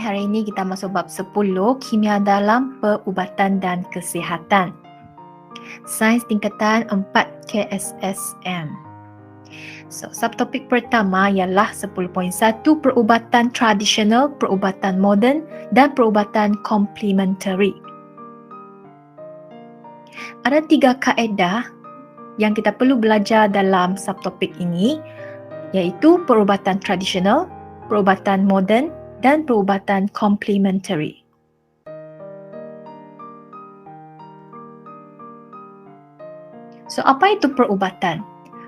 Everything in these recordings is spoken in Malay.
hari ini kita masuk bab 10, Kimia dalam Perubatan dan Kesihatan. Sains tingkatan 4 KSSM. Subtopik pertama ialah 10.1 perubatan tradisional, perubatan moden dan perubatan komplementari. Ada 3 kaedah yang kita perlu belajar dalam subtopik ini, iaitu perubatan tradisional, perubatan moden dan perubatan komplementari. Apa itu perubatan?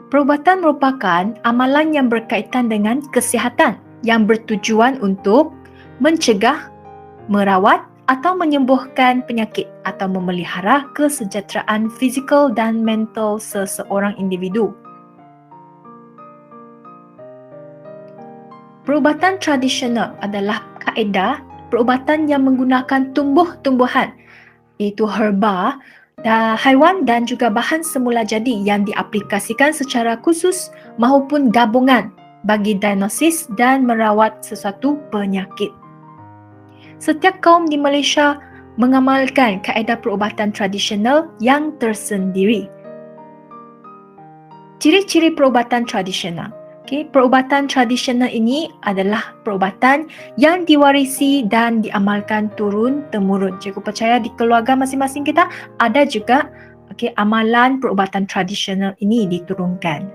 Perubatan merupakan amalan yang berkaitan dengan kesihatan yang bertujuan untuk mencegah, merawat atau menyembuhkan penyakit atau memelihara kesejahteraan fizikal dan mental seseorang individu. Perubatan tradisional adalah kaedah perubatan yang menggunakan tumbuh-tumbuhan, iaitu herba, haiwan dan juga bahan semula jadi yang diaplikasikan secara khusus maupun gabungan bagi diagnosis dan merawat sesuatu penyakit. Setiap kaum di Malaysia mengamalkan kaedah perubatan tradisional yang tersendiri. Ciri-ciri perubatan tradisional. Perubatan tradisional ini adalah perubatan yang diwarisi dan diamalkan turun-temurun. Cikgu percaya di keluarga masing-masing kita ada juga amalan perubatan tradisional ini diturunkan.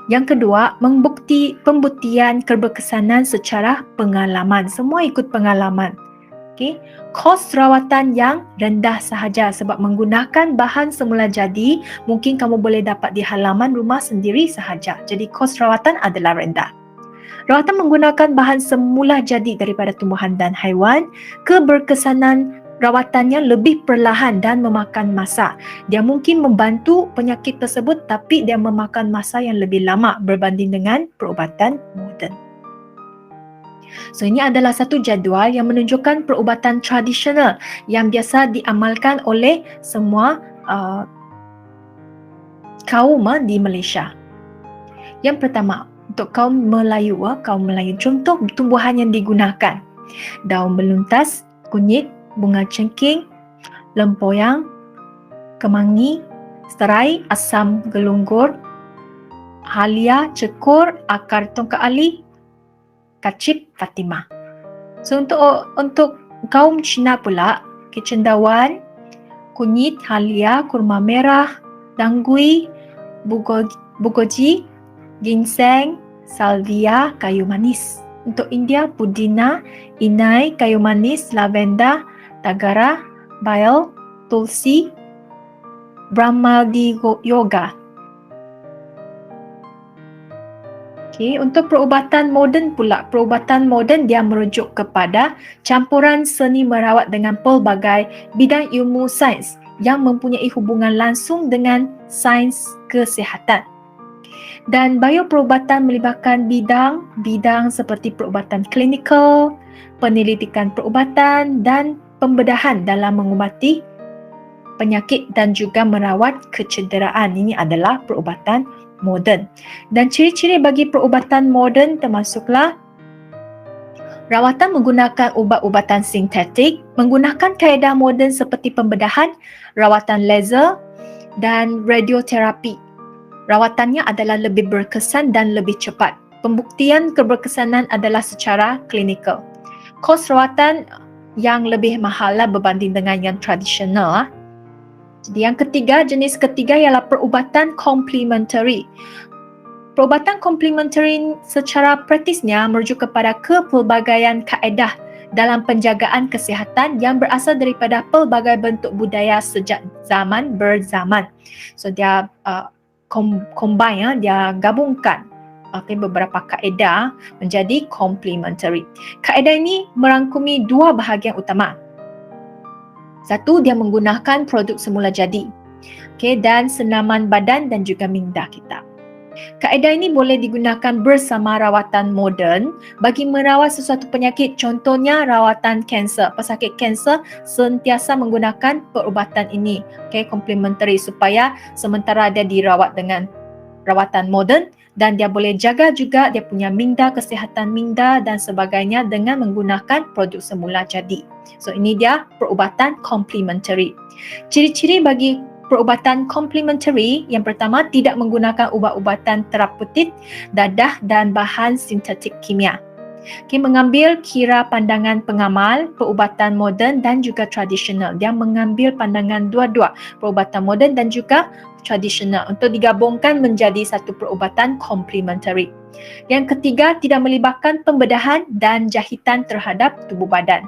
Yang kedua, pembuktian keberkesanan secara pengalaman. Semua ikut pengalaman. Kos rawatan yang rendah sahaja sebab menggunakan bahan semula jadi mungkin kamu boleh dapat di halaman rumah sendiri sahaja. Jadi kos rawatan adalah rendah. Rawatan menggunakan bahan semula jadi daripada tumbuhan dan haiwan, keberkesanan rawatannya lebih perlahan dan memakan masa. Dia mungkin membantu penyakit tersebut tapi dia memakan masa yang lebih lama berbanding dengan perubatan moden. Ini adalah satu jadual yang menunjukkan perubatan tradisional yang biasa diamalkan oleh semua kaum di Malaysia. Yang pertama, untuk kaum Melayu. Contoh tumbuhan yang digunakan: daun beluntas, kunyit, bunga cengking, lempoyang, kemangi, serai, asam gelunggur, halia, cekur, akar tongkat ali, kacip, Fatimah. Untuk kaum Cina pula, cendawan, kunyit, halia, kurma merah, danggui, bugoji, ginseng, salvia, kayu manis. Untuk India, pudina, inai, kayu manis, lavender, tagara, bael, tulsi, brahmadi yoga. Untuk perubatan moden pula, perubatan moden dia merujuk kepada campuran seni merawat dengan pelbagai bidang ilmu sains yang mempunyai hubungan langsung dengan sains kesihatan. Dan bioperubatan melibatkan bidang seperti perubatan klinikal, penyelidikan perubatan dan pembedahan dalam mengubati penyakit dan juga merawat kecederaan. Ini adalah perubatan moden. Dan ciri-ciri bagi perubatan moden termasuklah rawatan menggunakan ubat-ubatan sintetik, menggunakan kaedah moden seperti pembedahan, rawatan laser dan radioterapi. Rawatannya adalah lebih berkesan dan lebih cepat. Pembuktian keberkesanan adalah secara klinikal. Kos rawatan yang lebih mahal berbanding dengan yang tradisional. Jadi yang ketiga, jenis ketiga ialah perubatan komplementari. Perubatan komplementari secara praktisnya merujuk kepada kepelbagaian kaedah dalam penjagaan kesihatan yang berasal daripada pelbagai bentuk budaya sejak zaman berzaman. Dia combine, dia gabungkan beberapa kaedah menjadi komplementari. Kaedah ini merangkumi 2 bahagian utama. Satu, dia menggunakan produk semula jadi, dan senaman badan dan juga minda kita. Kaedah ini boleh digunakan bersama rawatan moden bagi merawat sesuatu penyakit. Contohnya rawatan kanser. Pesakit kanser sentiasa menggunakan perubatan ini, komplementari, supaya sementara dia dirawat dengan rawatan moden, dan dia boleh jaga juga dia punya minda, kesihatan minda dan sebagainya dengan menggunakan produk semula jadi. So ini dia perubatan complementary. Ciri-ciri bagi perubatan complementary yang pertama, tidak menggunakan ubat-ubatan terapeutik, dadah dan bahan sintetik kimia. Mengambil kira pandangan pengamal, perubatan moden dan juga tradisional. Dia mengambil pandangan dua-dua, perubatan moden dan juga tradisional untuk digabungkan menjadi satu perubatan complementary. Yang ketiga, tidak melibatkan pembedahan dan jahitan terhadap tubuh badan.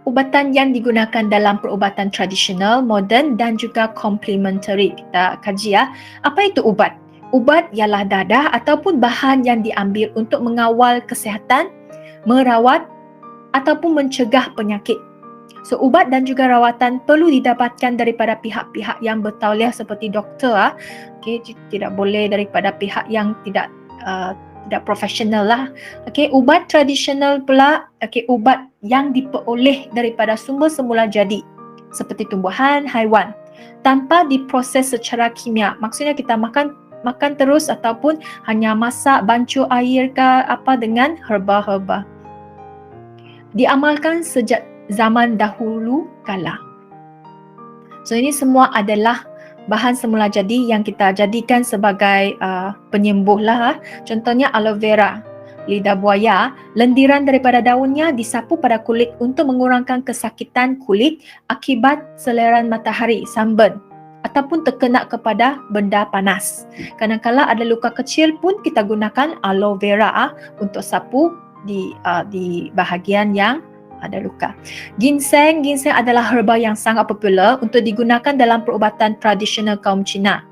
Ubatan yang digunakan dalam perubatan tradisional, moden dan juga complementary. Kita kaji ya. Apa itu ubat? Ubat ialah dadah ataupun bahan yang diambil untuk mengawal kesihatan, merawat ataupun mencegah penyakit. So, ubat dan juga rawatan perlu didapatkan daripada pihak-pihak yang bertauliah seperti doktor. Tidak boleh daripada pihak yang tidak profesional lah. Ubat tradisional pula, ubat yang diperoleh daripada sumber semula jadi seperti tumbuhan, haiwan tanpa diproses secara kimia. Maksudnya kita makan terus ataupun hanya masak, bancuh air ke apa dengan herba-herba. Diamalkan sejak zaman dahulu kala. So ini semua adalah bahan semula jadi yang kita jadikan sebagai penyembuh lah. Contohnya aloe vera, lidah buaya, lendiran daripada daunnya disapu pada kulit untuk mengurangkan kesakitan kulit akibat seleran matahari, sunburn ataupun terkena kepada benda panas. Kadang-kala ada luka kecil pun kita gunakan aloe vera untuk sapu di bahagian yang ada luka. Ginseng adalah herba yang sangat popular untuk digunakan dalam perubatan tradisional kaum Cina.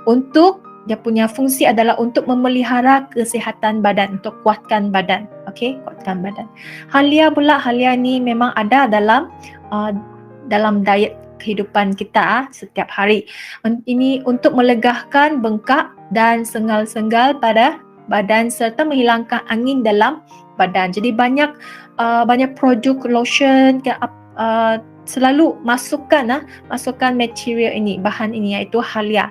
Untuk dia punya fungsi adalah untuk memelihara kesihatan badan, untuk kuatkan badan. Kuatkan badan. Halia pula, halia ni memang ada dalam diet kehidupan kita setiap hari. Ini untuk melegahkan bengkak dan sengal-sengal pada badan serta menghilangkan angin dalam badan. Jadi banyak produk lotion selalu masukkan material ini, bahan ini iaitu halia.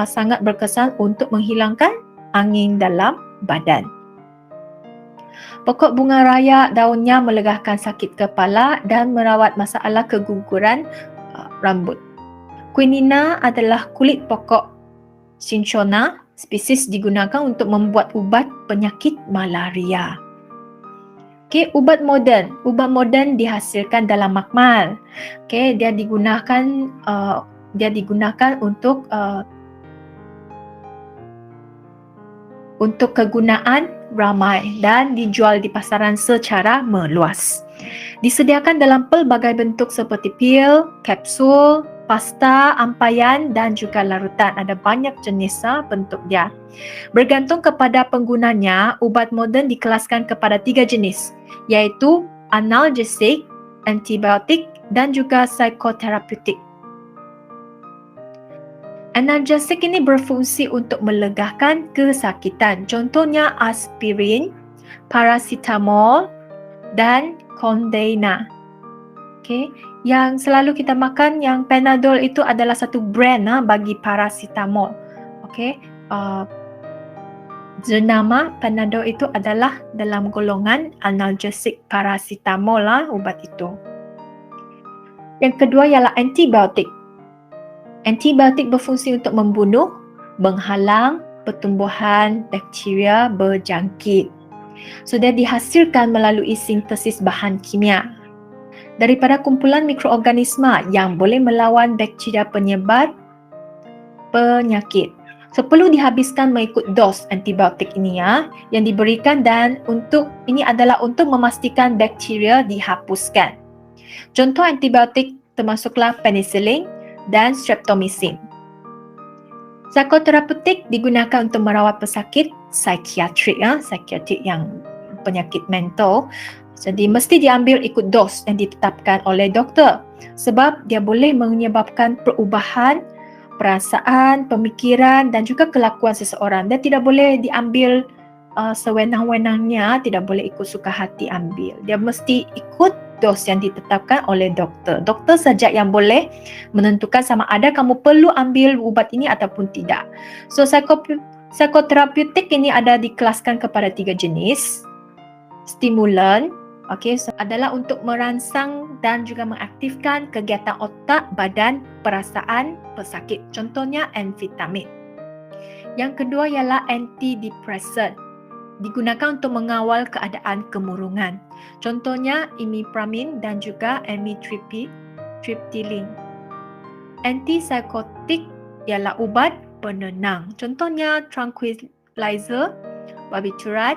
Sangat berkesan untuk menghilangkan angin dalam badan. Pokok bunga raya, daunnya melegahkan sakit kepala dan merawat masalah keguguran rambut. Quinina adalah kulit pokok cinchona, spesies digunakan untuk membuat ubat penyakit malaria. Ubat moden dihasilkan dalam makmal. Dia digunakan untuk kegunaan ramai dan dijual di pasaran secara meluas. Disediakan dalam pelbagai bentuk seperti pil, kapsul, pasta, ampaian dan juga larutan. Ada banyak jenis bentuk dia. Bergantung kepada penggunanya, ubat moden dikelaskan kepada 3 jenis, iaitu analgesik, antibiotik dan juga psikoterapeutik. Analgesik ini berfungsi untuk melegahkan kesakitan. Contohnya aspirin, paracetamol dan Condeina. Yang selalu kita makan yang Panadol itu adalah satu brand bagi paracetamol. Jenama Panadol itu adalah dalam golongan analgesik, paracetamol ubat itu. Yang kedua ialah antibiotik. Antibiotik berfungsi untuk membunuh, menghalang pertumbuhan bakteria berjangkit. Sudah dihasilkan melalui sintesis bahan kimia daripada kumpulan mikroorganisma yang boleh melawan bakteria penyebar penyakit. So, perlu dihabiskan mengikut dos antibiotik ini yang diberikan dan ini adalah untuk memastikan bakteria dihapuskan. Contoh antibiotik termasuklah penicillin dan streptomycin. Psikoterapeutik digunakan untuk merawat pesakit psikiatrik yang penyakit mental. Jadi mesti diambil ikut dos yang ditetapkan oleh doktor sebab dia boleh menyebabkan perubahan perasaan, pemikiran dan juga kelakuan seseorang. Dia tidak boleh diambil sewenang-wenangnya, tidak boleh ikut suka hati ambil. Dia mesti ikut dos yang ditetapkan oleh doktor. Doktor saja yang boleh menentukan sama ada kamu perlu ambil ubat ini ataupun tidak. So psikoterapeutik ini ada dikelaskan kepada 3 jenis. Stimulan, so adalah untuk merangsang dan juga mengaktifkan kegiatan otak, badan, perasaan pesakit. Contohnya amfetamin. Yang kedua ialah antidepresan. Digunakan untuk mengawal keadaan kemurungan. Contohnya imipramine dan juga amitriptyline. Antipsikotik ialah ubat penenang. Contohnya tranquilizer, barbiturat,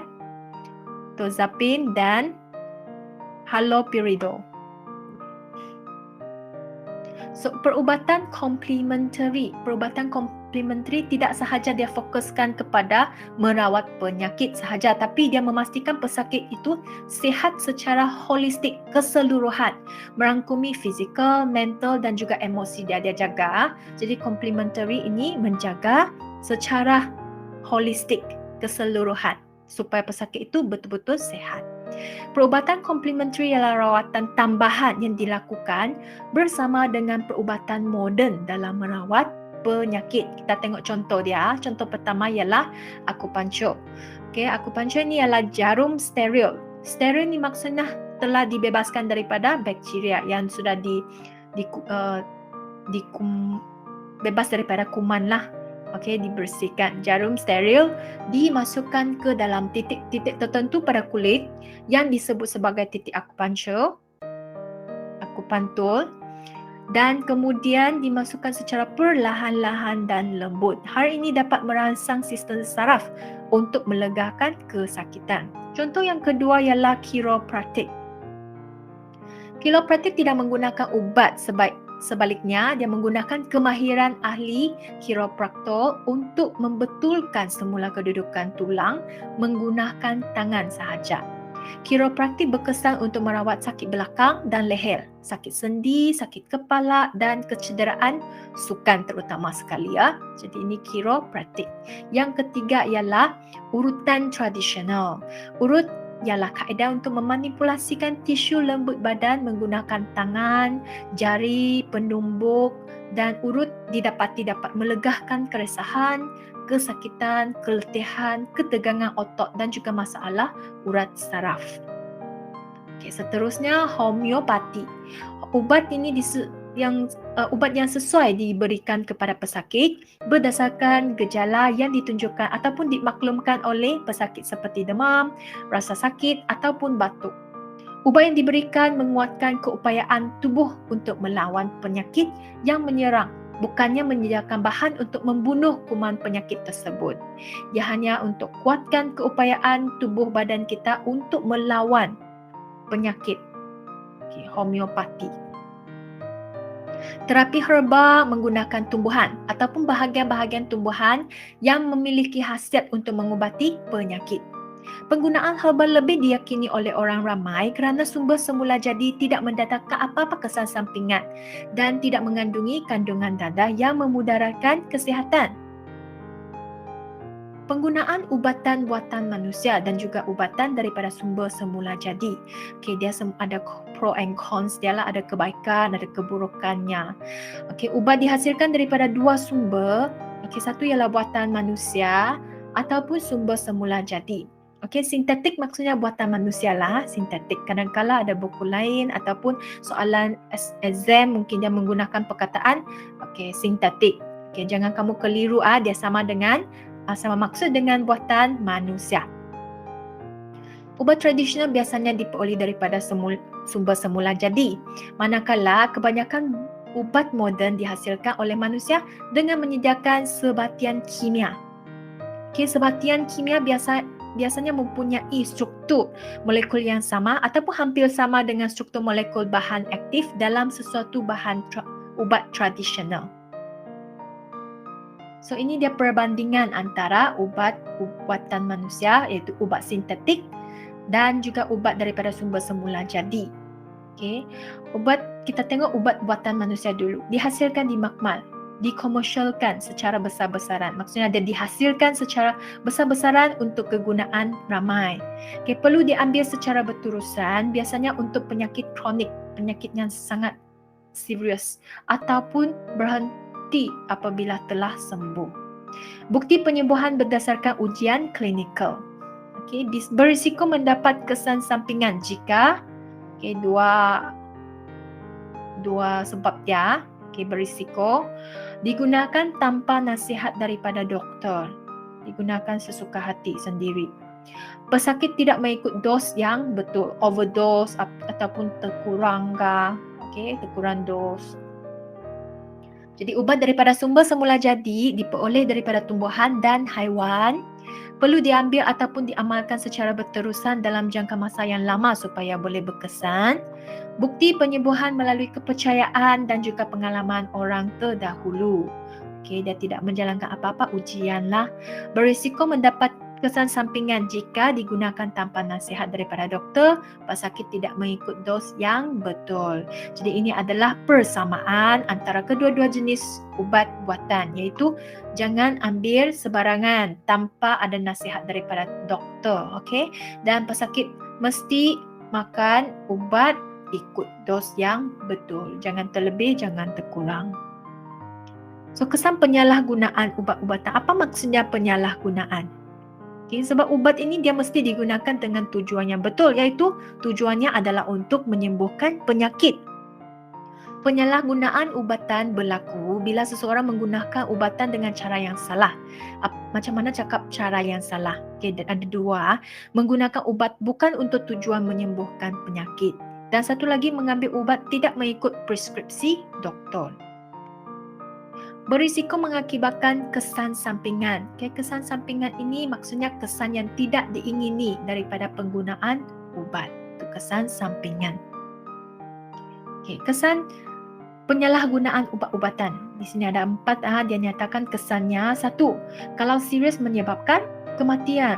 tozapin dan haloperidol. So, perubatan komplementari. Perubatan komplementari tidak sahaja dia fokuskan kepada merawat penyakit sahaja, tapi dia memastikan pesakit itu sihat secara holistik, keseluruhan, merangkumi fizikal, mental dan juga emosi dia jaga. Jadi komplementari ini menjaga secara holistik, keseluruhan, supaya pesakit itu betul-betul sihat. Perubatan komplementari ialah rawatan tambahan yang dilakukan bersama dengan perubatan moden dalam merawat penyakit. Kita tengok contoh dia. Contoh pertama ialah akupunktur. Akupunktur ni ialah jarum steril. Steril ni maksudnya telah dibebaskan daripada bakteria yang sudah bebas daripada kuman lah. Dibersihkan. Jarum steril dimasukkan ke dalam titik-titik tertentu pada kulit yang disebut sebagai titik akupunktur, dan kemudian dimasukkan secara perlahan-lahan dan lembut. Hal ini dapat merangsang sistem saraf untuk melegakan kesakitan. Contoh yang kedua ialah chiropraktik. Chiropraktik tidak menggunakan ubat, sebaliknya, dia menggunakan kemahiran ahli chiropraktor untuk membetulkan semula kedudukan tulang menggunakan tangan sahaja. Chiropraktik berkesan untuk merawat sakit belakang dan leher, sakit sendi, sakit kepala dan kecederaan sukan terutama sekali ya. Jadi ini chiropraktik. Yang ketiga ialah urutan tradisional. Urut ialah kaedah untuk memanipulasikan tisu lembut badan menggunakan tangan, jari, penumbuk dan urut didapati dapat melegahkan keresahan, kesakitan, keletihan, ketegangan otot dan juga masalah urat saraf. Seterusnya homeopati. Ubat yang sesuai diberikan kepada pesakit berdasarkan gejala yang ditunjukkan ataupun dimaklumkan oleh pesakit seperti demam, rasa sakit ataupun batuk. Ubat yang diberikan menguatkan keupayaan tubuh untuk melawan penyakit yang menyerang, bukannya menyediakan bahan untuk membunuh kuman penyakit tersebut. Ia hanya untuk kuatkan keupayaan tubuh badan kita untuk melawan penyakit. Homeopati. Terapi herba menggunakan tumbuhan ataupun bahagian-bahagian tumbuhan yang memiliki khasiat untuk mengubati penyakit. Penggunaan herba lebih diyakini oleh orang ramai kerana sumber semula jadi tidak mendatangkan apa-apa kesan sampingan dan tidak mengandungi kandungan dadah yang memudaratkan kesihatan. Penggunaan ubatan buatan manusia dan juga ubatan daripada sumber semula jadi. Dia ada pro and cons dia lah, ada kebaikan, ada keburukannya. Ubat dihasilkan daripada dua sumber. Satu ialah buatan manusia ataupun sumber semula jadi. Sintetik maksudnya buatan manusia lah, sintetik. Kadang-kala ada buku lain ataupun soalan exam mungkin dia menggunakan perkataan sintetik. Jangan kamu keliru dia sama maksud dengan buatan manusia. Ubat tradisional biasanya diperoleh daripada sumber semula jadi, manakala kebanyakan ubat moden dihasilkan oleh manusia dengan menyediakan sebatian kimia. Sebatian kimia biasanya mempunyai struktur molekul yang sama ataupun hampir sama dengan struktur molekul bahan aktif dalam sesuatu bahan ubat tradisional. So ini dia perbandingan antara ubat buatan manusia iaitu ubat sintetik dan juga ubat daripada sumber semula jadi. Kita tengok ubat buatan manusia dulu. Dihasilkan di makmal. dikomersialkan secara besar-besaran. Maksudnya dia dihasilkan secara besar-besaran untuk kegunaan ramai. Okay, perlu diambil secara berterusan, biasanya untuk penyakit kronik, penyakit yang sangat serius, ataupun berhenti apabila telah sembuh. Bukti penyembuhan berdasarkan ujian klinikal. Okay, berisiko mendapat kesan sampingan jika dua sebab dia berisiko digunakan tanpa nasihat daripada doktor, digunakan sesuka hati sendiri. Pesakit tidak mengikut dos yang betul, overdose ataupun terkurang dos. Jadi ubat daripada sumber semula jadi diperoleh daripada tumbuhan dan haiwan, perlu diambil ataupun diamalkan secara berterusan dalam jangka masa yang lama supaya boleh berkesan. Bukti penyembuhan melalui kepercayaan dan juga pengalaman orang terdahulu. Dia tidak menjalankan apa-apa ujian lah. Berisiko mendapat kesan sampingan jika digunakan tanpa nasihat daripada doktor, pesakit tidak mengikut dos yang betul. Jadi ini adalah persamaan antara kedua-dua jenis ubat buatan, iaitu jangan ambil sebarangan tanpa ada nasihat daripada doktor, okey? Dan pesakit mesti makan ubat ikut dos yang betul. Jangan terlebih, jangan terkurang. So, kesan penyalahgunaan ubat-ubatan. Apa maksudnya penyalahgunaan? Sebab ubat ini dia mesti digunakan dengan tujuan yang betul, iaitu tujuannya adalah untuk menyembuhkan penyakit. Penyalahgunaan ubatan berlaku bila seseorang menggunakan ubatan dengan cara yang salah. Macam mana cakap cara yang salah? Ada dua. Menggunakan ubat bukan untuk tujuan menyembuhkan penyakit. Dan satu lagi, mengambil ubat tidak mengikut preskripsi doktor. Berisiko mengakibatkan kesan sampingan. Kesan sampingan ini maksudnya kesan yang tidak diingini daripada penggunaan ubat. Itu kesan sampingan. Kesan penyalahgunaan ubat-ubatan. Di sini ada 4 dia nyatakan kesannya. 1. Kalau serius menyebabkan kematian.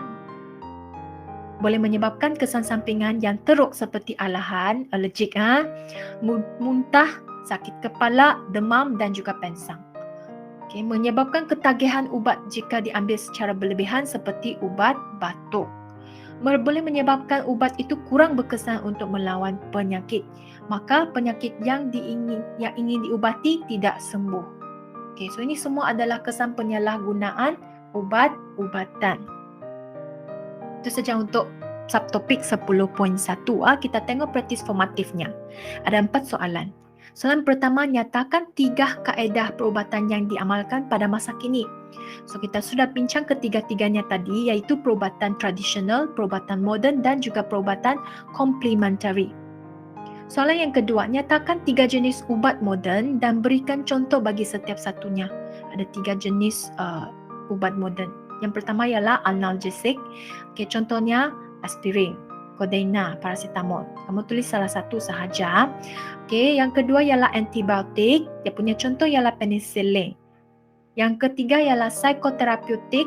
Boleh menyebabkan kesan sampingan yang teruk seperti alahan, alergik, muntah, sakit kepala, demam dan juga pensang. Menyebabkan ketagihan ubat jika diambil secara berlebihan seperti ubat batuk. Boleh menyebabkan ubat itu kurang berkesan untuk melawan penyakit. Maka penyakit yang ingin diubati tidak sembuh. So ini semua adalah kesan penyalahgunaan ubat-ubatan. Itu saja untuk subtopik 10.1. Kita tengok praktis formatifnya. Ada 4 soalan. Soalan pertama, nyatakan 3 kaedah perubatan yang diamalkan pada masa kini. So kita sudah bincang ketiga-tiganya tadi, iaitu perubatan tradisional, perubatan moden dan juga perubatan komplementari. Soalan yang kedua, nyatakan 3 jenis ubat moden dan berikan contoh bagi setiap satunya. Ada 3 jenis ubat moden. Yang pertama ialah analgesik. Contohnya aspirin, codeina, paracetamol. Kamu tulis salah satu sahaja. Yang kedua ialah antibiotik. Dia punya contoh ialah penicillin. Yang ketiga ialah psikoterapeutik.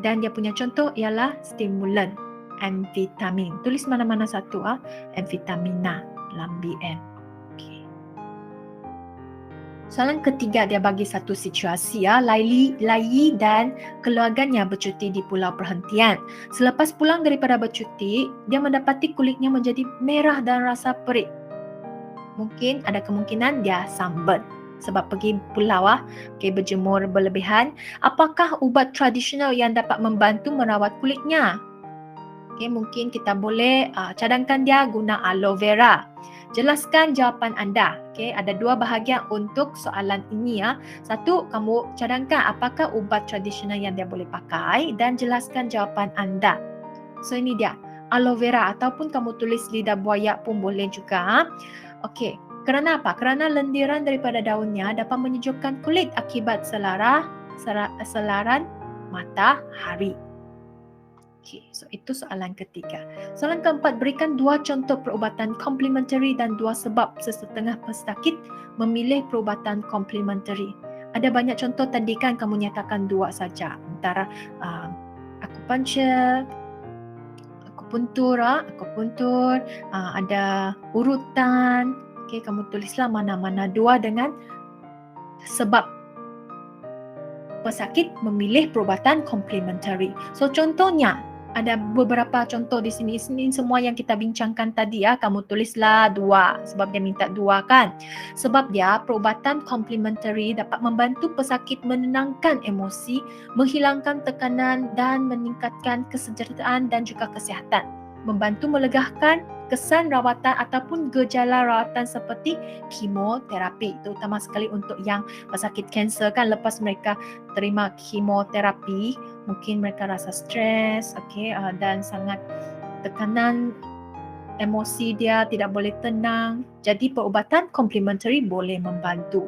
Dan dia punya contoh ialah stimulan, amfetamin. Tulis mana-mana satu. Amfetamina dalam BM. Soalan ketiga, dia bagi satu situasi. Layi dan keluarganya bercuti di pulau perhentian. Selepas pulang daripada bercuti, dia mendapati kulitnya menjadi merah dan rasa perih. Mungkin ada kemungkinan dia sunburn sebab pergi pulau berjemur berlebihan. Apakah ubat tradisional yang dapat membantu merawat kulitnya? Mungkin kita boleh cadangkan dia guna aloe vera. Jelaskan jawapan anda. Ada 2 bahagian untuk soalan ini. Satu, kamu cadangkan apakah ubat tradisional yang dia boleh pakai dan jelaskan jawapan anda. So ini dia, aloe vera ataupun kamu tulis lidah buaya pun boleh juga. Kerana apa? Kerana lendiran daripada daunnya dapat menyejukkan kulit akibat selaran matahari. So itu soalan ketiga. Soalan keempat, berikan 2 contoh perubatan komplementari dan 2 sebab sesetengah pesakit memilih perubatan komplementari. Ada banyak contoh tadi kan, kamu nyatakan 2 saja. Antara akupuntur, ada urutan. Kamu tulislah mana-mana 2 dengan sebab pesakit memilih perubatan complementary. So contohnya, ada beberapa contoh di sini. Ini semua yang kita bincangkan tadi ya. Kamu tulislah 2 sebab dia minta 2 kan. Sebab dia perubatan complementary dapat membantu pesakit menenangkan emosi, menghilangkan tekanan dan meningkatkan kesejahteraan dan juga kesihatan. Membantu melegahkan kesan rawatan ataupun gejala rawatan seperti kemoterapi, terutama sekali untuk yang pesakit kanser kan, lepas mereka terima kemoterapi mungkin mereka rasa stres, dan sangat tekanan emosi dia tidak boleh tenang. Jadi perubatan complementary boleh membantu.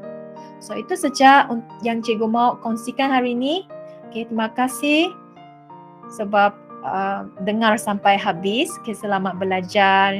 So itu saja yang cikgu mau kongsikan hari ini. Terima kasih sebab dengar sampai habis. Selamat belajar.